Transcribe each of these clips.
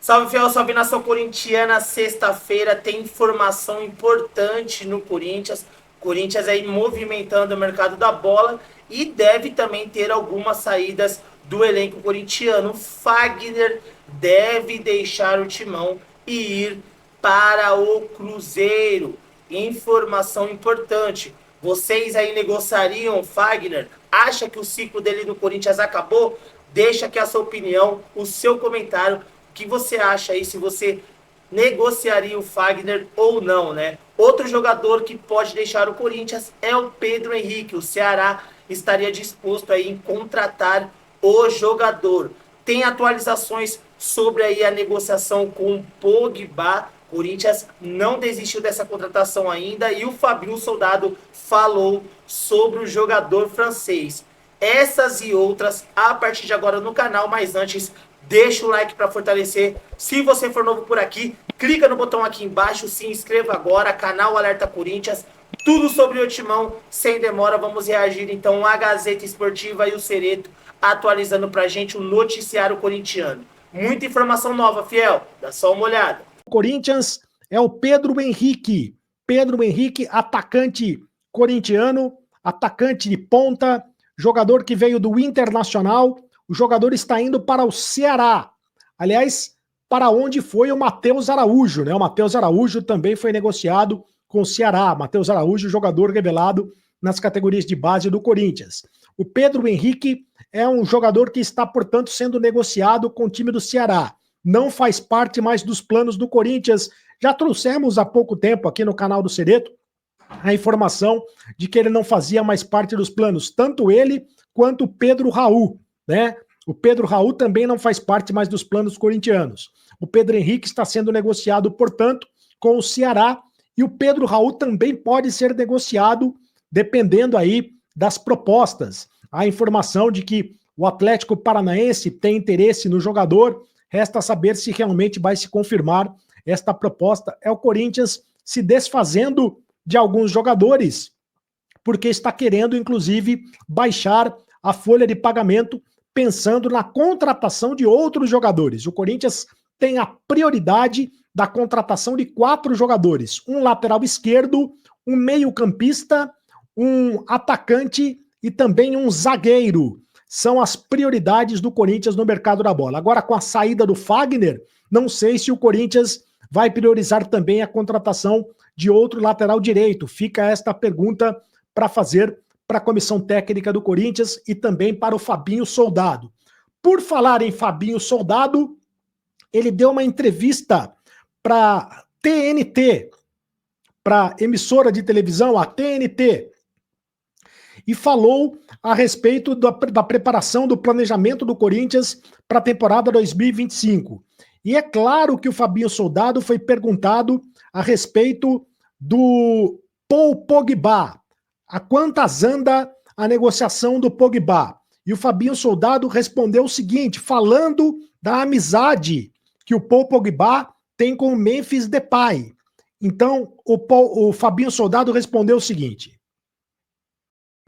Salve, fiel, salve nação corintiana. Sexta-feira tem informação importante no Corinthians. Corinthians aí movimentando o mercado da bola e deve também ter algumas saídas do elenco corintiano. Fagner deve deixar o timão e ir para o Cruzeiro. Informação importante. Vocês aí negociariam Fagner? Acha que o ciclo dele no Corinthians acabou? Deixa aqui a sua opinião, o seu comentário. O que você acha aí, se você negociaria o Fagner ou não, né? Outro jogador que pode deixar o Corinthians é o Pedro Henrique. O Ceará estaria disposto aí em contratar o jogador. Tem atualizações sobre aí a negociação com o Pogba. Corinthians não desistiu dessa contratação ainda e o Fabinho Soldado falou sobre o jogador francês. Essas e outras a partir de agora no canal, mas antes deixa o like para fortalecer. Se você for novo por aqui, clica no botão aqui embaixo, se inscreva agora, canal Alerta Corinthians, tudo sobre o Timão, sem demora. Vamos reagir então à Gazeta Esportiva e o Cereto atualizando pra gente o noticiário corintiano. Muita informação nova, fiel, dá só uma olhada. Corinthians é o Pedro Henrique. Pedro Henrique, atacante corintiano, atacante de ponta, jogador que veio do Internacional. O jogador está indo para o Ceará. Aliás, para onde foi o Matheus Araújo, né? O Matheus Araújo também foi negociado com o Ceará. Matheus Araújo, jogador revelado nas categorias de base do Corinthians. O Pedro Henrique é um jogador que está, portanto, sendo negociado com o time do Ceará. Não faz parte mais dos planos do Corinthians. Já trouxemos há pouco tempo aqui no canal do Cereto a informação de que ele não fazia mais parte dos planos, tanto ele quanto o Pedro Raul, né? O Pedro Raul também não faz parte mais dos planos corintianos. O Pedro Henrique está sendo negociado, portanto, com o Ceará, e o Pedro Raul também pode ser negociado dependendo aí das propostas. Há informação de que o Atlético Paranaense tem interesse no jogador. Resta saber se realmente vai se confirmar esta proposta. É o Corinthians se desfazendo de alguns jogadores, porque está querendo, inclusive, baixar a folha de pagamento, pensando na contratação de outros jogadores. O Corinthians tem a prioridade da contratação de 4 jogadores. Um lateral esquerdo, um meio-campista, um atacante e também um zagueiro. São as prioridades do Corinthians no mercado da bola. Agora, com a saída do Fagner, não sei se o Corinthians vai priorizar também a contratação de outro lateral direito. Fica esta pergunta para fazer para a comissão técnica do Corinthians e também para o Fabinho Soldado. Por falar em Fabinho Soldado, ele deu uma entrevista para TNT, para emissora de televisão, a TNT, e falou a respeito da preparação do planejamento do Corinthians para a temporada 2025. E é claro que o Fabinho Soldado foi perguntado a respeito do Paul Pogba. A quantas anda a negociação do Pogba? E o Fabinho Soldado respondeu o seguinte, falando da amizade que o Paul Pogba tem com o Memphis Depay. Então, o Fabinho Soldado respondeu o seguinte.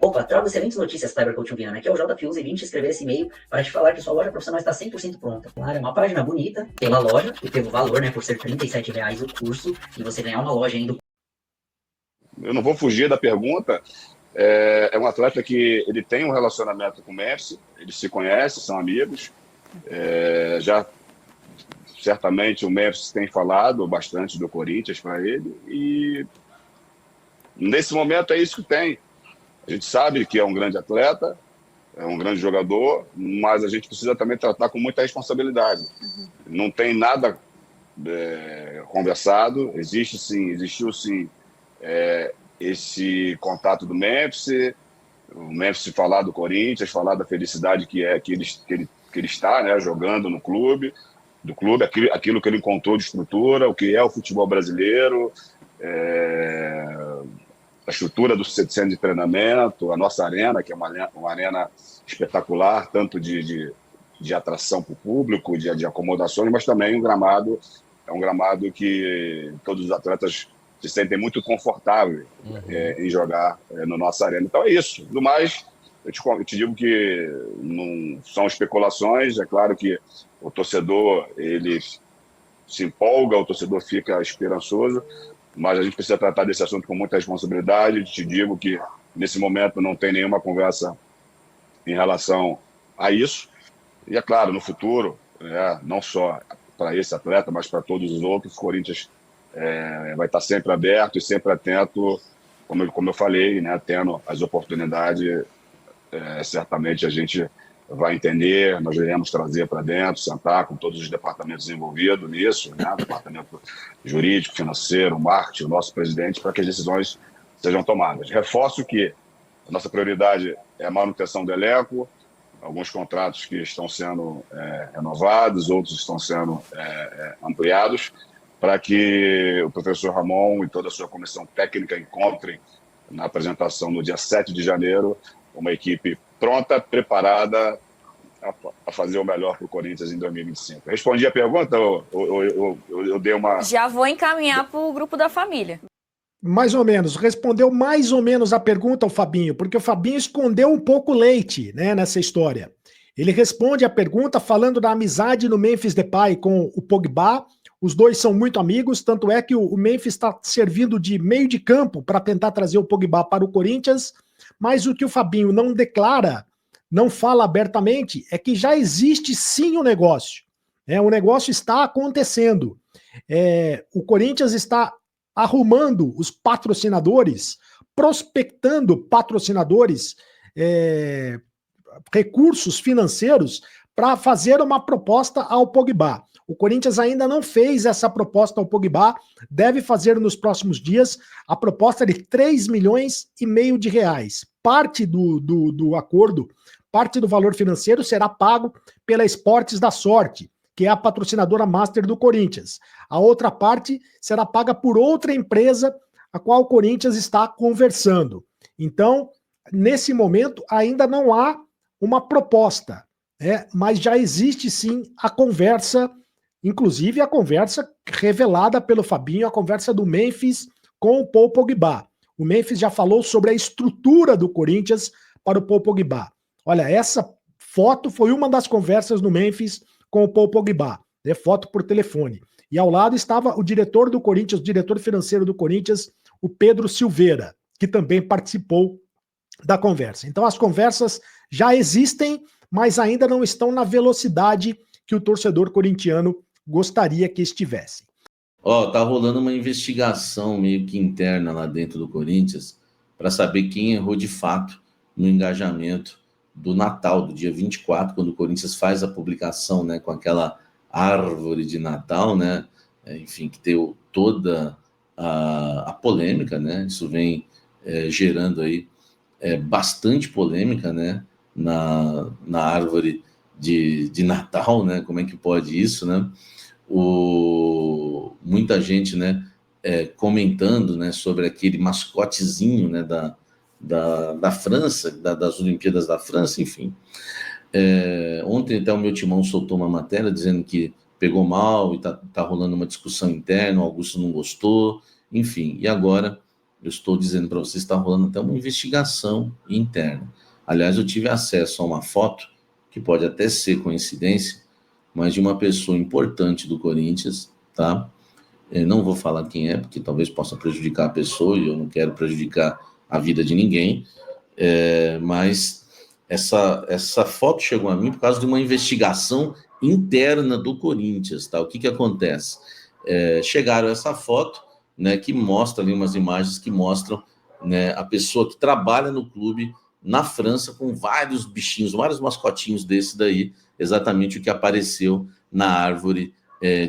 Opa, trago excelentes notícias, Kleber Coutinho Viana. Aqui é o J. Fius e vim te escrever esse e-mail para te falar que sua loja profissional está 100% pronta. Claro, é uma página bonita, pela loja e pelo valor, né, por ser R$ 37,00 o curso e você ganhar uma loja ainda. Eu não vou fugir da pergunta. É um atleta que ele tem um relacionamento com o Messi, eles se conhecem, são amigos. Já certamente o Messi tem falado bastante do Corinthians para ele e nesse momento é isso que tem. A gente sabe que é um grande atleta, é um grande jogador, mas a gente precisa também tratar com muita responsabilidade. Não tem nada conversado, existiu sim esse contato do Memphis, o Memphis falar do Corinthians, falar da felicidade que ele está, né, jogando no clube, aquilo que ele encontrou de estrutura, o que é o futebol brasileiro, a estrutura do centro de treinamento, a nossa arena, que é uma arena espetacular, tanto de atração para o público, de acomodações, mas também é um gramado que todos os atletas se sentem muito confortáveis em jogar na nossa arena. Então é isso. Do mais, eu te digo que não são especulações. É claro que o torcedor ele se empolga, o torcedor fica esperançoso, mas a gente precisa tratar desse assunto com muita responsabilidade. Te digo que, nesse momento, não tem nenhuma conversa em relação a isso. E, é claro, no futuro, não só para esse atleta, mas para todos os outros, o Corinthians vai estar sempre aberto e sempre atento, como eu falei, né, tendo as oportunidades, certamente a gente vai entender, nós iremos trazer para dentro, sentar com todos os departamentos envolvidos nisso, né, departamento jurídico, financeiro, marketing, o nosso presidente, para que as decisões sejam tomadas. Reforço que a nossa prioridade é a manutenção do elenco, alguns contratos que estão sendo renovados, outros estão sendo ampliados, para que o professor Ramon e toda a sua comissão técnica encontrem na apresentação no dia 7 de janeiro uma equipe pronta, preparada a fazer o melhor para o Corinthians em 2025. Respondi a pergunta ou eu dei uma... Já vou encaminhar para o grupo da família. Mais ou menos, respondeu mais ou menos a pergunta o Fabinho, porque o Fabinho escondeu um pouco o leite, né, nessa história. Ele responde a pergunta falando da amizade no Memphis Depay com o Pogba. Os dois são muito amigos, tanto é que o Memphis está servindo de meio de campo para tentar trazer o Pogba para o Corinthians, mas o que o Fabinho não declara, não fala abertamente, é que já existe sim o negócio. O negócio está acontecendo. O Corinthians está arrumando os patrocinadores, prospectando patrocinadores, recursos financeiros para fazer uma proposta ao Pogba. O Corinthians ainda não fez essa proposta ao Pogba, deve fazer nos próximos dias a proposta de 3,5 milhões de reais. Parte do acordo, parte do valor financeiro será pago pela Esportes da Sorte, que é a patrocinadora master do Corinthians. A outra parte será paga por outra empresa, a qual o Corinthians está conversando. Então, nesse momento, ainda não há uma proposta, mas já existe sim a conversa, inclusive a conversa revelada pelo Fabinho, a conversa do Memphis com o Paul Pogba. O Memphis já falou sobre a estrutura do Corinthians para o Paul Pogba. Olha, essa foto foi uma das conversas do Memphis com o Paul Pogba, foto por telefone. E ao lado estava o diretor do Corinthians, o diretor financeiro do Corinthians, o Pedro Silveira, que também participou da conversa. Então as conversas já existem, mas ainda não estão na velocidade que o torcedor corintiano gostaria que estivessem. Tá rolando uma investigação meio que interna lá dentro do Corinthians para saber quem errou de fato no engajamento do Natal, do dia 24, quando o Corinthians faz a publicação, né, com aquela árvore de Natal, né, enfim, que deu toda a polêmica, né, isso vem gerando aí bastante polêmica, né, na árvore de Natal, né, como é que pode isso, né, muita gente, né, comentando, né, sobre aquele mascotezinho, né, da França, das Olimpíadas da França, enfim. Ontem até o meu timão soltou uma matéria dizendo que pegou mal e tá rolando uma discussão interna, o Augusto não gostou, enfim. E agora eu estou dizendo para vocês, está rolando até uma investigação interna. Aliás, eu tive acesso a uma foto, que pode até ser coincidência, mas de uma pessoa importante do Corinthians, tá? Eu não vou falar quem é, porque talvez possa prejudicar a pessoa, e eu não quero prejudicar a vida de ninguém, mas essa foto chegou a mim por causa de uma investigação interna do Corinthians, tá? O que acontece? Chegaram essa foto, né, que mostra ali umas imagens que mostram, né, a pessoa que trabalha no clube na França com vários bichinhos, vários mascotinhos desse daí, exatamente o que apareceu na árvore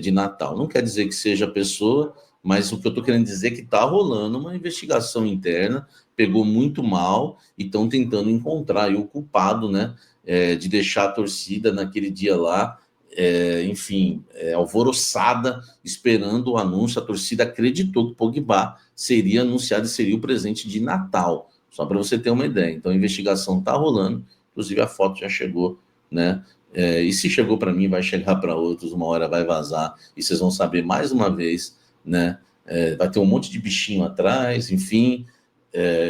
de Natal. Não quer dizer que seja a pessoa, mas o que eu estou querendo dizer é que está rolando uma investigação interna, pegou muito mal e estão tentando encontrar aí o culpado, né, de deixar a torcida naquele dia lá, enfim, alvoroçada, esperando o anúncio. A torcida acreditou que o Pogba seria anunciado e seria o presente de Natal, só para você ter uma ideia. Então a investigação está rolando, inclusive a foto já chegou, né? E se chegou para mim, vai chegar para outros, uma hora vai vazar, e vocês vão saber mais uma vez, né? Vai ter um monte de bichinho atrás, enfim,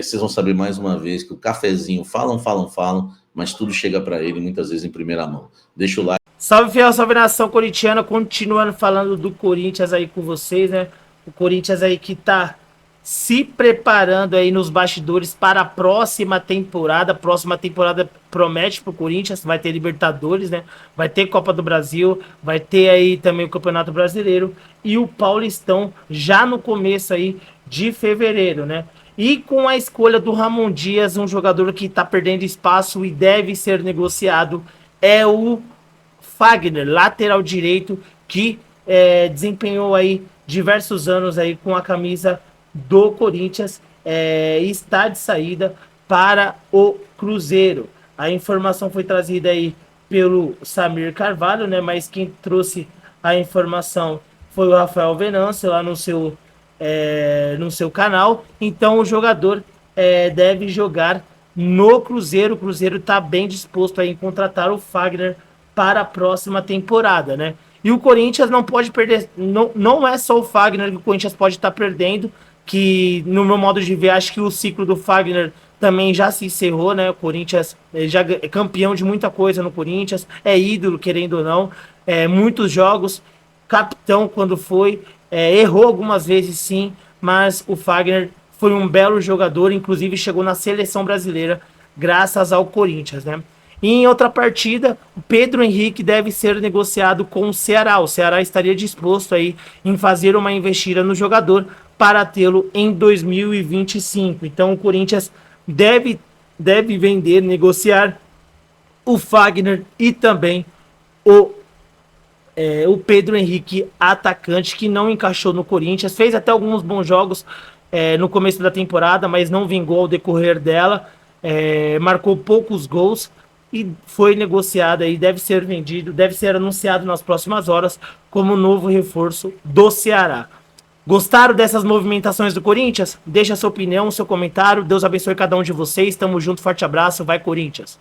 vocês vão saber mais uma vez que o cafezinho falam, mas tudo chega para ele muitas vezes em primeira mão. Deixa o like. Salve, fiel, salve nação corintiana, continuando falando do Corinthians aí com vocês, né? O Corinthians aí que tá se preparando aí nos bastidores para a próxima temporada. Próxima temporada promete pro Corinthians, vai ter Libertadores, né? Vai ter Copa do Brasil, vai ter aí também o Campeonato Brasileiro e o Paulistão já no começo aí de fevereiro, né? E com a escolha do Ramon Dias, um jogador que tá perdendo espaço e deve ser negociado, é o Fagner, lateral direito, que desempenhou aí diversos anos aí com a camisa do Corinthians, está de saída para o Cruzeiro. A informação foi trazida aí pelo Samir Carvalho, né? Mas quem trouxe a informação foi o Rafael Venâncio lá no seu canal. Então o jogador deve jogar no Cruzeiro. O Cruzeiro está bem disposto aí em contratar o Fagner para a próxima temporada, né? E o Corinthians não pode perder, não é só o Fagner que o Corinthians pode estar perdendo, que no meu modo de ver, acho que o ciclo do Fagner também já se encerrou, né? O Corinthians já é campeão de muita coisa no Corinthians, é ídolo, querendo ou não, muitos jogos, capitão quando foi, errou algumas vezes sim, mas o Fagner foi um belo jogador, inclusive chegou na seleção brasileira graças ao Corinthians, né? E em outra partida, o Pedro Henrique deve ser negociado com o Ceará. O Ceará estaria disposto aí em fazer uma investida no jogador para tê-lo em 2025. Então o Corinthians deve vender, negociar o Fagner e também o Pedro Henrique, atacante, que não encaixou no Corinthians. Fez até alguns bons jogos no começo da temporada, mas não vingou ao decorrer dela. Marcou poucos gols e foi negociado aí, deve ser vendido, deve ser anunciado nas próximas horas como novo reforço do Ceará. Gostaram dessas movimentações do Corinthians? Deixa a sua opinião, seu comentário. Deus abençoe cada um de vocês. Tamo junto, forte abraço, vai Corinthians!